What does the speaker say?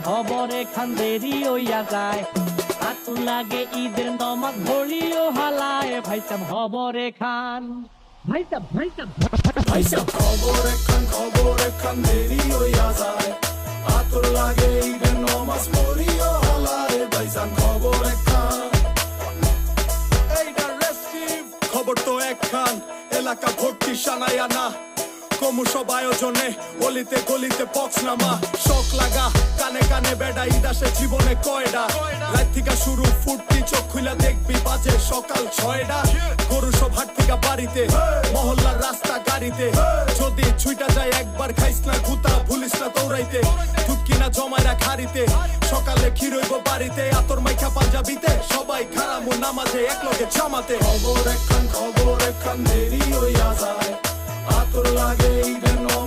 খবরে খান দেরি হইয়া যায় আতুর লাগে ঈদের নমাজ ঘড়িও হালায় ভাইসাব খবরে খান ভাইসাব খবরে খান দেরি হইয়া যায় আতুর লাগে ঈদের নমাজ পড়িও হালায় ভাইসাব খবরে খান এইটা রেস্টিভ খবর তো একখান এলাকা ভর্তি সানায়া না কমু সব আয়োজনে গলিতে গলিতে পক্স নামা শখ লাগা কানে কানে বেড়া ইদাসে জীবনে কয়ডা রাত থেকে শুরু ফুটতি চোখ খুলা দেখবি বাজে সকাল 6টা গরু সব হাট থেকে বাড়িতে মহল্লার রাস্তা গাড়িতে যদি ছুইটা যায় একবার খাইস না গুতা ভুলিস না দৌড়াইতে দুধ কিনা জমায় রাখ হাড়িতে সকালে ক্ষীরইব বাড়িতে আতর মাইখা পাঞ্জাবিতে সবাই খারামু নামাজে একলগে জামাতে খবর একখান দেরি হইয়া যায় আতর লাগে ঈদের নমাজ